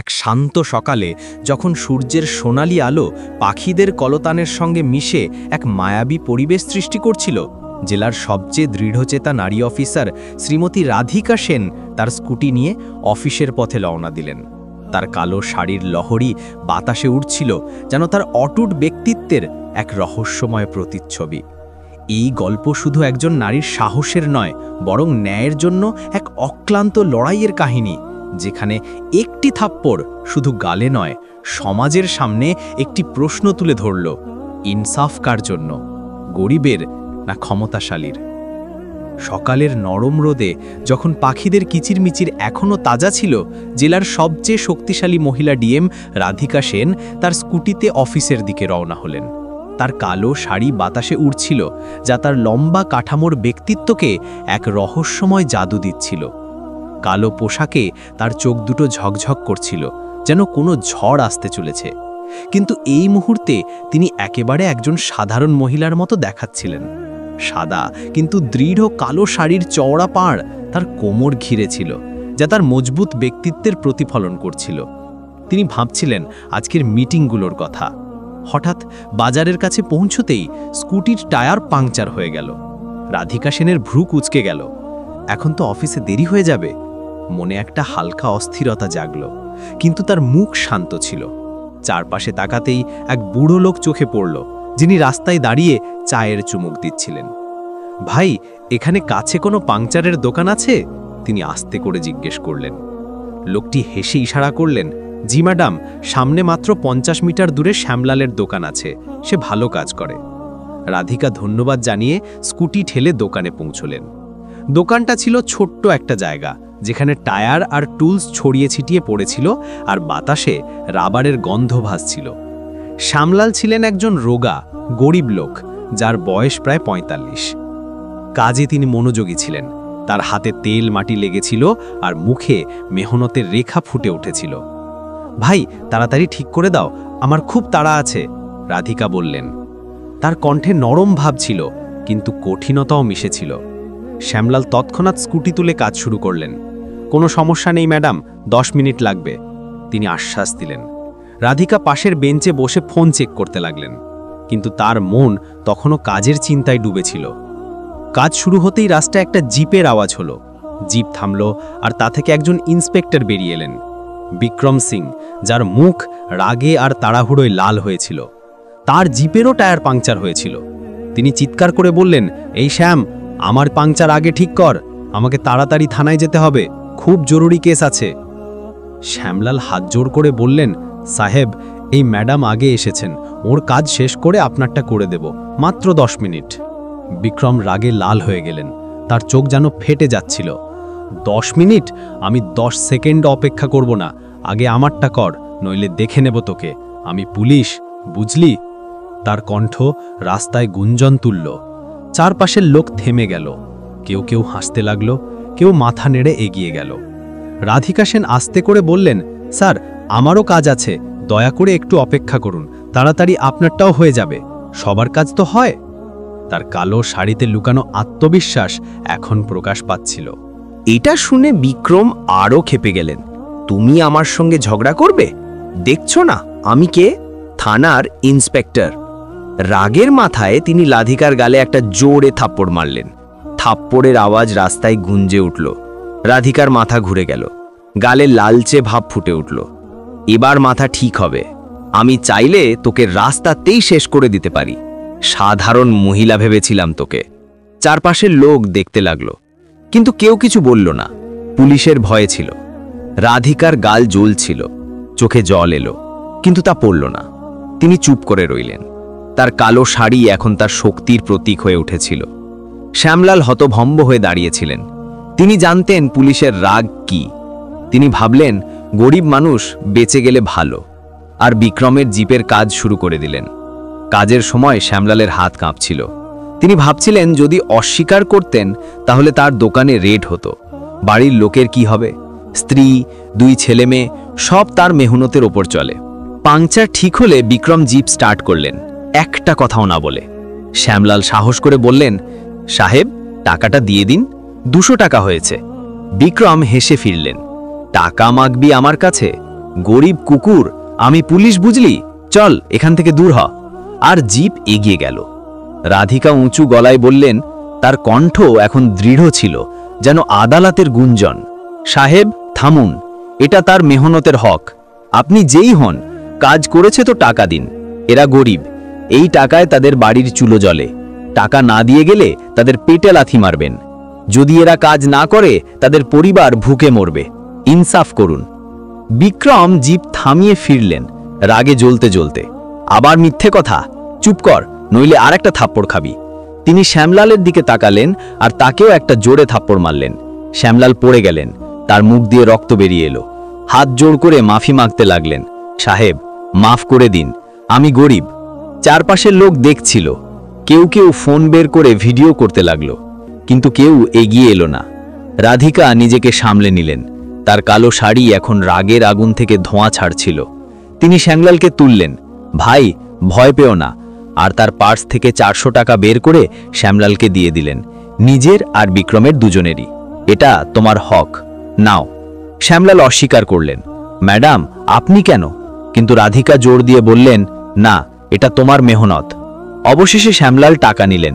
এক শান্ত সকালে যখন সূর্যের সোনালি আলো পাখিদের কলতানের সঙ্গে মিশে এক মায়াবী পরিবেশ সৃষ্টি করছিল, জেলার সবচেয়ে দৃঢ়চেতা নারী অফিসার শ্রীমতী রাধিকা সেন তার স্কুটি নিয়ে অফিসের পথে রওনা দিলেন। তার কালো শাড়ির লহরী বাতাসে উঠছিল, যেন তার অটুট ব্যক্তিত্বের এক রহস্যময় প্রতিচ্ছবি। এই গল্প শুধু একজন নারীর সাহসের নয়, বরং ন্যায়ের জন্য এক অক্লান্ত লড়াইয়ের কাহিনী, যেখানে একটি থাপ্পড় শুধু গালে নয়, সমাজের সামনে একটি প্রশ্ন তুলে ধরল, ইনসাফ কার জন্য, গরিবের না ক্ষমতাশালীর? সকালের নরম রোদে যখন পাখিদের কিচিরমিচির এখনও তাজা ছিল, জেলার সবচেয়ে শক্তিশালী মহিলা ডিএম রাধিকা সেন তার স্কুটিতে অফিসের দিকে রওনা হলেন। তার কালো শাড়ি বাতাসে উড়ছিল, যা তার লম্বা কাঠামোর ব্যক্তিত্বকে এক রহস্যময় জাদু দিচ্ছিল। কালো পোশাকে তার চোখ দুটো ঝকঝক করছিল, যেন কোনো ঝড় আসতে চলেছে। কিন্তু এই মুহূর্তে তিনি একেবারে একজন সাধারণ মহিলার মতো দেখাচ্ছিলেন। সাদা কিন্তু দৃঢ় কালো শাড়ির চওড়া পাড় তার কোমর ঘিরে ছিল, যা তার মজবুত ব্যক্তিত্বের প্রতিফলন করছিল। তিনি ভাবছিলেন আজকের মিটিংগুলোর কথা। হঠাৎ বাজারের কাছে পৌঁছতেই স্কুটির টায়ার পাংচার হয়ে গেল। রাধিকা সেনের ভ্রু কুঁচকে গেল। এখন তো অফিসে দেরি হয়ে যাবে। মনে একটা হালকা অস্থিরতা জাগল, কিন্তু তার মুখ শান্ত ছিল। চারপাশে তাকাতেই এক বুড়ো লোক চোখে পড়ল, যিনি রাস্তায় দাঁড়িয়ে চায়ের চুমুক দিচ্ছিলেন। ভাই, এখানে কাছে কোনো পাংচারের দোকান আছে? তিনি আস্তে করে জিজ্ঞেস করলেন। লোকটি হেসে ইশারা করলেন, জি ম্যাডাম, সামনে মাত্র 50 মিটার দূরে শ্যামলালের দোকান আছে, সে ভালো কাজ করে। রাধিকা ধন্যবাদ জানিয়ে স্কুটি ঠেলে দোকানে পৌঁছলেন। দোকানটা ছিল ছোট্ট একটা জায়গা, যেখানে টায়ার আর টুলস ছড়িয়ে ছিটিয়ে পড়েছিল, আর বাতাসে রাবারের গন্ধ ভাসছিল। শ্যামলাল ছিলেন একজন রোগা, গরিব লোক, যার বয়স প্রায় 45। কাজে তিনি মনোযোগী ছিলেন। তার হাতে তেল মাটি লেগেছিল আর মুখে মেহনতের রেখা ফুটে উঠেছিল। ভাই, তাড়াতাড়ি ঠিক করে দাও, আমার খুব তাড়া আছে, রাধিকা বললেন। তার কণ্ঠে নরম ভাব ছিল, কিন্তু কঠিনতাও মিশেছিল। শ্যামলাল তৎক্ষণাৎ স্কুটি তুলে কাজ শুরু করলেন। কোনো সমস্যা নেই ম্যাডাম, 10 মিনিট লাগবে, তিনি আশ্বাস দিলেন। রাধিকা পাশের বেঞ্চে বসে ফোন চেক করতে লাগলেন, কিন্তু তার মন তখনও কাজের চিন্তায় ডুবেছিল। কাজ শুরু হতেই রাস্তায় একটা জিপের আওয়াজ হলো। জিপ থামল, আর তা থেকে একজন ইন্সপেক্টর বেরিয়ে এলেন, বিক্রম সিং, যার মুখ রাগে আর তাড়াহুড়োয় লাল হয়েছিল। তার জিপেরও টায়ার পাংচার হয়েছিল। তিনি চিৎকার করে বললেন, এই শ্যাম, আমার পাংচার আগে ঠিক কর, আমাকে তাড়াতাড়ি থানায় যেতে হবে, খুব জরুরি কেস আছে। শ্যামলাল হাত জোড় করে বললেন, সাহেব, এই ম্যাডাম আগে এসেছেন, ওর কাজ শেষ করে আপনারটা করে দেব, মাত্র 10 মিনিট। বিক্রম রাগে লাল হয়ে গেলেন, তার চোখ যেন ফেটে যাচ্ছিল। 10 মিনিট? আমি 10 সেকেন্ড অপেক্ষা করব না, আগে আমারটা কর, নইলে দেখে নেব তোকে, আমি পুলিশ, বুঝলি? তার কণ্ঠ রাস্তায় গুঞ্জন তুলল। চারপাশের লোক থেমে গেল, কেউ কেউ হাসতে লাগলো, কেউ মাথা নেড়ে এগিয়ে গেল। রাধিকা সেন আস্তে করে বললেন, স্যার, আমারও কাজ আছে, দয়া করে একটু অপেক্ষা করুন, তাড়াতাড়ি আপনারটাও হয়ে যাবে, সবার কাজ তো হয়। তার কালো শাড়িতে লুকানো আত্মবিশ্বাস এখন প্রকাশ পাচ্ছিল। এটা শুনে বিক্রম আরও ক্ষেপে গেলেন। তুমি আমার সঙ্গে ঝগড়া করবে? দেখছো না আমি কে? থানার ইন্সপেক্টর। রাগের মাথায় তিনি রাধিকার গালে একটা জোরে থাপ্পড় মারলেন। থাপ্পড়ের আওয়াজ রাস্তায় গুঞ্জে উঠল। রাধিকার মাথা ঘুরে গেল, গালে লালচে ভাব ফুটে উঠল। এবার মাথা ঠিক হবে, আমি চাইলে তোকে রাস্তাতেই শেষ করে দিতে পারি। সাধারণ মহিলা ভেবেছিলাম তোকে। চারপাশের লোক দেখতে লাগলো, কিন্তু কেউ কিছু বলল না। পুলিশের ভয়ে ছিল। রাধিকার গাল জ্বলছিল, চোখে জল এলো, কিন্তু তা পড়ল না। তিনি চুপ করে রইলেন। তার কালো শাড়ি এখন তার শক্তির প্রতীক হয়ে উঠেছিল। শ্যামলাল হতভম্ব হয়ে দাঁড়িয়েছিলেন। তিনি জানতেন পুলিশের রাগ কি। তিনি ভাবলেন, গরিব মানুষ বেঁচে গেলে ভালো। আর বিক্রমের জিপের কাজ শুরু করে দিলেন। কাজের সময় শ্যামলালের হাত কাঁপছিল। তিনি ভাবছিলেন, যদি অস্বীকার করতেন তাহলে তার দোকানে রেড হতো। বাড়ির লোকের কি হবে? স্ত্রী, 2 ছেলে মেয়ে, সব তার মেহনতের ওপর চলে। পাংচার ঠিক হলে বিক্রম জিপ স্টার্ট করলেন, একটা কথাও না বলে। শ্যামলাল সাহস করে বললেন, সাহেব, টাকাটা দিয়ে দিন, 200 টাকা হয়েছে। বিক্রম হেসে ফিরলেন, টাকা মাগবি আমার কাছে? গরিব কুকুর, আমি পুলিশ বুঝলি, চল এখান থেকে দূর হ। আর জিপ এগিয়ে গেল। রাধিকা উঁচু গলায় বললেন, তার কণ্ঠ এখন দৃঢ় ছিল, যেন আদালতের গুঞ্জন, সাহেব থামুন, এটা তার মেহনতের হক। আপনি যেই হন, কাজ করেছে তো টাকা দিন। এরা গরিব, এই টাকায় তাদের বাড়ির চুলো জ্বলে। টাকা না দিয়ে গেলে তাদের পেটে লাথি মারবেন। যদি এরা কাজ না করে তাদের পরিবার ভুকে মরবে। ইনসাফ করুন। বিক্রম জিপ থামিয়ে ফিরলেন, রাগে জ্বলতে জ্বলতে। আবার মিথ্যে কথা, চুপ কর, নইলে আর একটা থাপ্পড় খাবি। তিনি শ্যামলালের দিকে তাকালেন আর তাকেও একটা জোরে থাপ্পড় মারলেন। শ্যামলাল পড়ে গেলেন, তার মুখ দিয়ে রক্ত বেরিয়ে এলো। হাত জোড় করে মাফি মাগতে লাগলেন, সাহেব মাফ করে দিন, আমি গরিব। চারপাশের লোক দেখছিল, কেউ কেউ ফোন বের করে ভিডিও করতে লাগলো, কিন্তু কেউ এগিয়ে এলো না। রাধিকা নিজেকে সামলে নিলেন, তার কালো শাড়ি এখন রাগের আগুন থেকে ধোঁয়া ছাড়ছিল। তিনি শ্যামলালকে তুললেন, ভাই ভয় পেও না, আর তার পার্স থেকে 400 টাকা বের করে শ্যামলালকে দিয়ে দিলেন, নিজের আর বিক্রমের দুজনেরই। এটা তোমার হক, নাও। শ্যামলাল অস্বীকার করলেন, ম্যাডাম আপনি কেন? কিন্তু রাধিকা জোর দিয়ে বললেন, না, এটা তোমার মেহনত। অবশেষে শ্যামলাল টাকা নিলেন।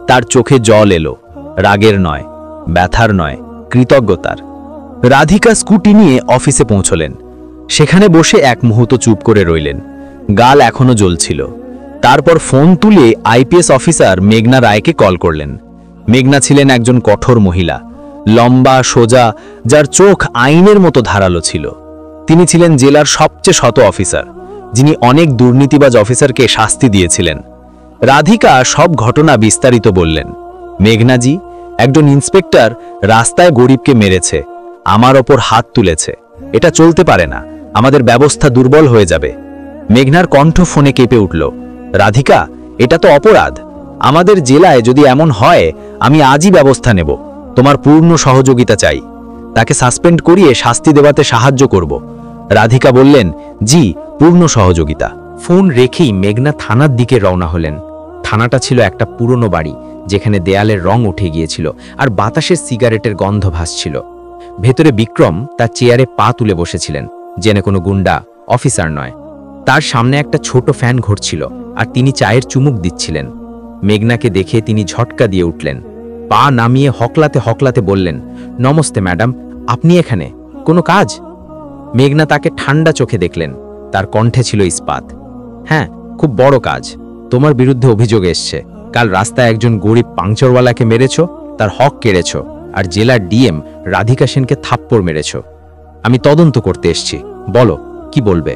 তার চোখে জল এলো, রাগের নয়, ব্যথার নয়, কৃতজ্ঞতার। রাধিকা স্কুটি নিয়ে অফিসে পৌঁছলেন। সেখানে বসে এক মুহূর্ত চুপ করে রইলেন, গাল এখনো জ্বলছিল। তারপর ফোন তুলে আইপিএস অফিসার মেঘনা রায়কে কল করলেন। মেঘনা ছিলেন একজন কঠোর মহিলা, লম্বা সোজা, যার চোখ আইনের মতো ধারালো ছিল। তিনি ছিলেন জেলার সবচেয়ে শত অফিসার, যিনি অনেক দুর্নীতিবাজ অফিসারকে শাস্তি দিয়েছিলেন। রাধিকা সব ঘটনা বিস্তারিত বললেন। মেঘনাজি, একজন ইন্সপেক্টর রাস্তায় গরিবকে মেরেছে, আমার ওপর হাত তুলেছে। এটা চলতে পারে না, আমাদের ব্যবস্থা দুর্বল হয়ে যাবে। মেঘনার কণ্ঠ ফোনে কেঁপে উঠল, রাধিকা এটা তো অপরাধ। আমাদের জেলায় যদি এমন হয়, আমি আজই ব্যবস্থা নেব। তোমার পূর্ণ সহযোগিতা চাই। তাকে সাসপেন্ড করিয়ে শাস্তি দেওয়াতে সাহায্য করব। রাধিকা বললেন, জি, পূর্ণ সহযোগিতা। ফোন রেখেই মেঘনা থানার দিকে রওনা হলেন। থানাটা ছিল একটা পুরনো বাড়ি, যেখানে দেয়ালের রং উঠে গিয়েছিল আর বাতাসে সিগারেটের গন্ধ ভাসছিল। ভেতরে বিক্রম তার চেয়ারে পা তুলে বসেছিলেন, যেন কোনো গুন্ডা, অফিসার নয়। তার সামনে একটা ছোট ফ্যান ঘুরছিল আর তিনি চায়ের চুমুক দিচ্ছিলেন। মেঘনাকে দেখে তিনি ঝটকা দিয়ে উঠলেন, পা নামিয়ে হকলাতে হকলাতে বললেন, নমস্তে ম্যাডাম, আপনি এখানে কোনো কাজ? মেঘনা তাকে ঠান্ডা চোখে দেখলেন, তার কণ্ঠে ছিল ইস্পাত। হ্যাঁ, খুব বড় কাজ। তোমার বিরুদ্ধে অভিযোগ এসছে, কাল রাস্তায় একজন গরিব পাংচারওয়ালাকে মেরেছ, তার হক কেড়েছ, আর জেলার ডিএম রাধিকা সেনকে থাপ্পড় মেরেছ। আমি তদন্ত করতে এসছি, বলো কি বলবে?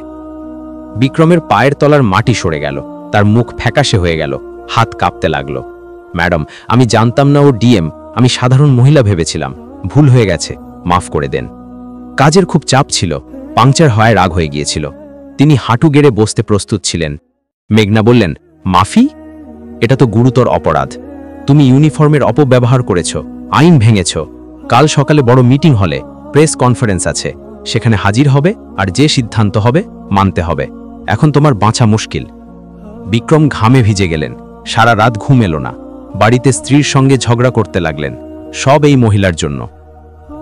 বিক্রমের পায়ের তলার মাটি সরে গেল, তার মুখ ফ্যাকাশে হয়ে গেল, হাত কাঁপতে লাগলো। ম্যাডাম, আমি জানতাম না ও ডিএম, আমি সাধারণ মহিলা ভেবেছিলাম, ভুল হয়ে গেছে, মাফ করে দেন। কাজের খুব চাপ ছিল, পাংচার হয় রাগ হয়ে গিয়েছিল। তিনি হাঁটু গেড়ে বসতে প্রস্তুত ছিলেন। মেঘনা বললেন, মাফি? এটা তো গুরুতর অপরাধ। তুমি ইউনিফর্মের অপব্যবহার করেছ, আইন ভেঙেছ। কাল সকালে বড় মিটিং হলে প্রেস কনফারেন্স আছে, সেখানে হাজির হবে আর যে সিদ্ধান্ত হবে মানতে হবে। এখন তোমার বাঁচা মুশকিল। বিক্রম ঘামে ভিজে গেলেন, সারা রাত ঘুম এলো না। বাড়িতে স্ত্রীর সঙ্গে ঝগড়া করতে লাগলেন, সব এই মহিলার জন্য।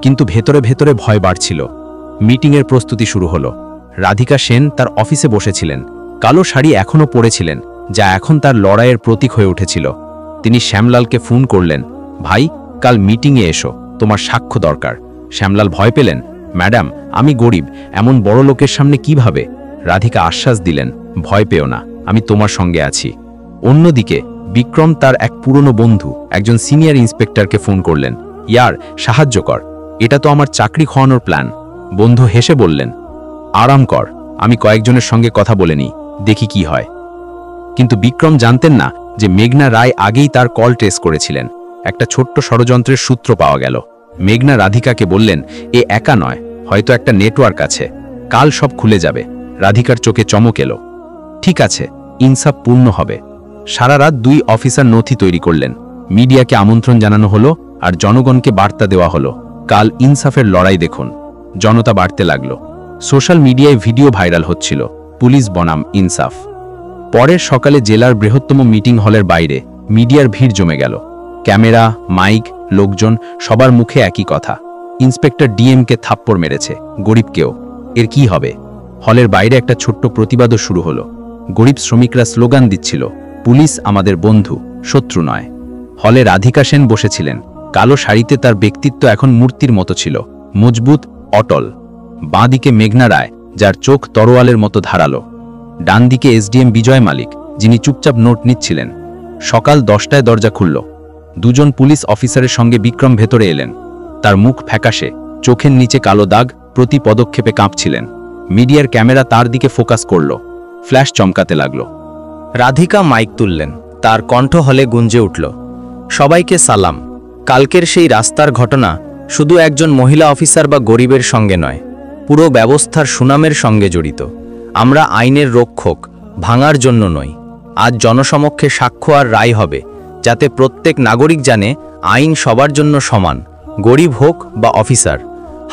কিন্তু ভেতরে ভেতরে ভয় বাড়ছিল। মিটিংয়ের প্রস্তুতি শুরু হলো। রাধিকা সেন তার অফিসে বসেছিলেন, কালো শাড়ি এখনও পরেছিলেন, যা এখন তার লড়াইয়ের প্রতীক হয়ে উঠেছিল। তিনি শ্যামলালকে ফোন করলেন, ভাই কাল মিটিংয়ে এসো, তোমার সাক্ষ্য দরকার। শ্যামলাল ভয় পেলেন, ম্যাডাম আমি গরিব, এমন বড় লোকের সামনে কিভাবে? রাধিকা আশ্বাস দিলেন, ভয় পেও না, আমি তোমার সঙ্গে আছি। অন্যদিকে বিক্রম তার এক পুরনো বন্ধু, একজন সিনিয়র ইন্সপেক্টরকে ফোন করলেন, ইয়ার সাহায্য কর, এটা তো আমার চাকরি খাওয়ানোর প্ল্যান। বন্ধু হেসে বললেন, আরাম কর, আমি কয়েকজনের সঙ্গে কথা বলে নিই, দেখি কি হয়। কিন্তু বিক্রম জানতেন না যে মেঘনা রায় আগেই তার কল ট্রেস করেছিলেন। একটা ছোট্ট ষড়যন্ত্রের সূত্র পাওয়া গেল। মেঘনা রাধিকাকে বললেন, এ একা নয়, হয়তো একটা নেটওয়ার্ক আছে, কাল সব খুলে যাবে। রাধিকার চোখে চমক এলো। ঠিক আছে, ইনসাফ পূর্ণ হবে। সারা রাত 2 অফিসার নথি তৈরি করলেন। মিডিয়াকে আমন্ত্রণ জানানো হলো আর জনগণকে বার্তা দেওয়া হলো, কাল ইনসাফের লড়াই দেখুন। জনতা বাড়তে লাগলো। সোশ্যাল মিডিয়ায় ভিডিও ভাইরাল হচ্ছিল, পুলিশ বনাম ইনসাফ। পরের সকালে জেলার বৃহত্তম মিটিং হলের বাইরে মিডিয়ার ভিড় জমে গেল। ক্যামেরা, মাইক, লোকজন, সবার মুখে একই কথা, ইন্সপেক্টর ডিএমকে থাপ্পড় মেরেছে, গরিবকেও। এর কি হবে? হলের বাইরে একটা ছোট্ট প্রতিবাদও শুরু হলো। গরিব শ্রমিকরা স্লোগান দিচ্ছিল, পুলিশ আমাদের বন্ধু, শত্রু নয়। হলে রাধিকা সেন বসেছিলেন। কালো শাড়িতে তার ব্যক্তিত্ব এখন মূর্তির মতো ছিল, মজবুত, অটল। বাঁ দিকে মেঘনা রায়, যার চোখ তরোয়ালের মতো ধারালো। ডান দিকে এসডিএম বিজয় মালিক, যিনি চুপচাপ নোট নিচ্ছিলেন। সকাল 10টায় দরজা খুলল। দুজন পুলিশ অফিসারের সঙ্গে বিক্রম ভেতরে এলেন। তার মুখ ফ্যাকাশে, চোখের নিচে কালো দাগ, প্রতি পদক্ষেপে কাঁপছিলেন। মিডিয়ার ক্যামেরা তার দিকে ফোকাস করল। ফ্ল্যাশ চমকাতে লাগল। রাধিকা মাইক তুললেন, তার কণ্ঠ হলে গুঞ্জে উঠল, সবাইকে সালাম। কালকের সেই রাস্তার ঘটনা শুধু একজন মহিলা অফিসার বা গরিবের সঙ্গে নয়, পুরো ব্যবস্থার সুনামের সঙ্গে জড়িত। আমরা আইনের রক্ষক, ভাঙার জন্য নই। আজ জনসমক্ষে সাক্ষ্য আর রায় হবে, যাতে প্রত্যেক নাগরিক জানে আইন সবার জন্য সমান, গরিব হোক বা অফিসার।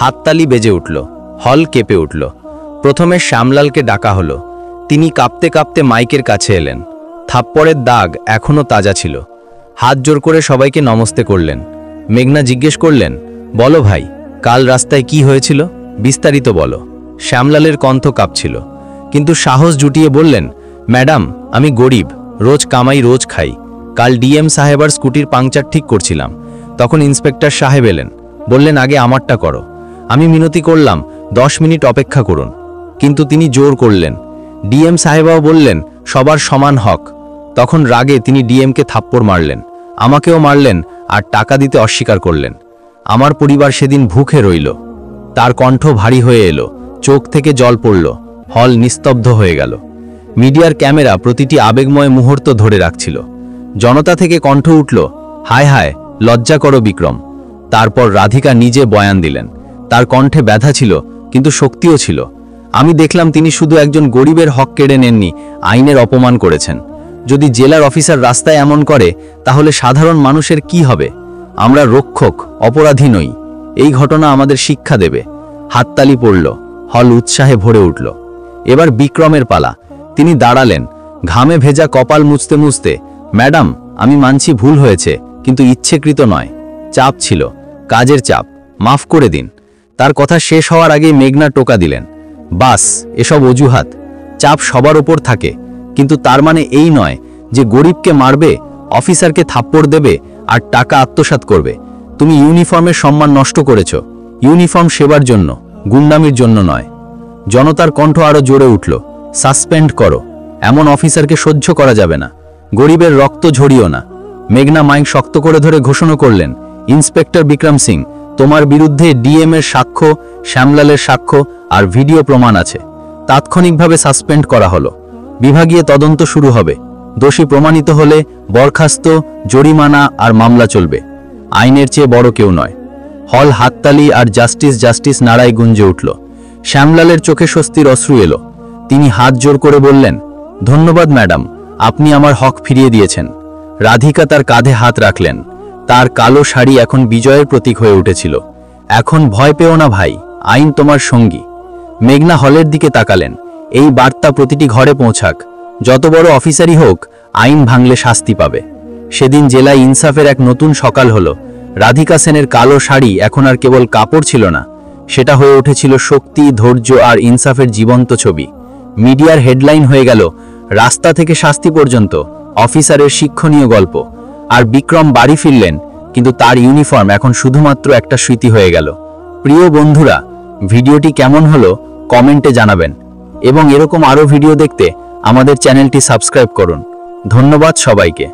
হাততালি বেজে উঠল, হল কেঁপে উঠল। প্রথমে শ্যামলালকে ডাকা হলো। তিনি কাঁপতে কাঁপতে মাইকের কাছে এলেন। থাপ্পড়ের দাগ এখনও তাজা ছিল। হাত জোর করে সবাইকে নমস্তে করলেন। মেঘনা জিজ্ঞেস করলেন, বলো ভাই, কাল রাস্তায় কি হয়েছিল? বিস্তারিত বলো। শ্যামলালের কণ্ঠ কাঁপছিল, কিন্তু সাহস জুটিয়ে বললেন, ম্যাডাম, আমি গরিব, রোজ কামাই রোজ খাই। কাল ডিএম সাহেবার স্কুটির পাংচার ঠিক করছিলাম। তখন ইন্সপেক্টর সাহেব এলেন, বললেন আগে আমারটা করো। আমি মিনতি করলাম 10 মিনিট অপেক্ষা করুন, কিন্তু তিনি জোর করলেন। ডিএম সাহেবাও বললেন সবার সমান হক। তখন রাগে তিনি ডিএমকে থাপ্পড় মারলেন, আমাকেও মারলেন, আর টাকা দিতে অস্বীকার করলেন। আমার পরিবার সেদিন ভুখে রইল। তার কণ্ঠ ভারী হয়ে এলো, চোখ থেকে জল পড়ল। হল নিস্তব্ধ হয়ে গেল। মিডিয়ার ক্যামেরা প্রতিটি আবেগময় মুহূর্ত ধরে রাখছিল। জনতা থেকে কণ্ঠ উঠল, হায় হায়, লজ্জা করো বিক্রম। তারপর রাধিকা নিজে বয়ান দিলেন। তার কণ্ঠে ব্যথা ছিল, কিন্তু শক্তিও ছিল। আমি দেখলাম তিনি শুধু একজন গরিবের হক কেড়ে নেননি, আইনের অপমান করেছেন। যদি জেলার অফিসার রাস্তায় এমন করে, তাহলে সাধারণ মানুষের কি হবে? আমরা রক্ষক, অপরাধী নই। এই ঘটনা আমাদের শিক্ষা দেবে। হাততালি পড়ল, হল উৎসাহে ভরে উঠল। এবার বিক্রমের পালা। তিনি দাঁড়ালেন, ঘামে ভেজা কপাল মুছতে মুছতে, ম্যাডাম, আমি মানছি ভুল হয়েছে, কিন্তু ইচ্ছেকৃত নয়। চাপ ছিল, কাজের চাপ, মাফ করে দিন। তার কথা শেষ হওয়ার আগেই মেঘনা টোকা দিলেন, বাস, এসব অজুহাত। চাপ সবার ওপর থাকে, কিন্তু তার মানে এই নয় যে গরিবকে মারবে, অফিসারকে থাপ্পড় দেবে আর টাকা আত্মসাৎ করবে। তুমি ইউনিফর্মের সম্মান নষ্ট করেছ। ইউনিফর্ম সেবার জন্য, গুন্ডামির জন্য নয়। জনতার কণ্ঠ আরো জোরে উঠল, সাসপেন্ড করো। এমন অফিসারকে সহ্য করা যাবে না। গরিবের রক্ত ঝরিও না। মেঘনা মাইক শক্ত করে ধরে ঘোষণা করলেন, ইন্সপেক্টর বিক্রম সিং, তোমার বিরুদ্ধে ডিএম এর সাক্ষ্য, শ্যামলালের সাক্ষ্য আর ভিডিও প্রমাণ আছে। তাৎক্ষণিকভাবে সাসপেন্ড করা হলো। বিভাগীয় তদন্ত শুরু হবে। দোষী প্রমাণিত হলে বরখাস্ত, জরিমানা আর মামলা চলবে। আইনের চেয়ে বড় কেউ নয়। হল হাততালি আর জাস্টিস জাস্টিস নাড়ায় গুঞ্জে উঠল। শ্যামলালের চোখে স্বস্তির অশ্রু এলো। তিনি হাত জোর করে বললেন, ধন্যবাদ ম্যাডাম, আপনি আমার হক ফিরিয়ে দিয়েছেন। রাধিকা তার কাঁধে হাত রাখলেন। তার কালো শাড়ি এখন বিজয়ের প্রতীক হয়ে উঠেছিল। এখন ভয় পেও না ভাই, আইন তোমার সঙ্গী। মেঘনা হলের দিকে তাকালেন, এই বার্তা প্রতিটি ঘরে পৌঁছাক। যত বড় অফিসারই হোক, আইন ভাঙলে শাস্তি পাবে। সেদিন জেলায় ইনসাফের এক নতুন সকাল হলো। রাধিকা সেনের কালো শাড়ি এখন আর কেবল কাপড় ছিল না, সেটা হয়ে উঠেছিল শক্তি, ধৈর্য আর ইনসাফের জীবন্ত ছবি। মিডিয়ার হেডলাইন হয়ে গেল, রাস্তা থেকে শাস্তি পর্যন্ত অফিসারের শিক্ষণীয় গল্প। আর বিক্রম বাড়ি ফিরলেন, কিন্তু তার ইউনিফর্ম এখন শুধুমাত্র একটা স্মৃতি হয়ে গেল। প্রিয় বন্ধুরা, ভিডিওটি কেমন হলো কমেন্টে জানাবেন, এবং এরকম আরও ভিডিও দেখতে আমাদের চ্যানেলটি সাবস্ক্রাইব করুন। ধন্যবাদ সবাইকে।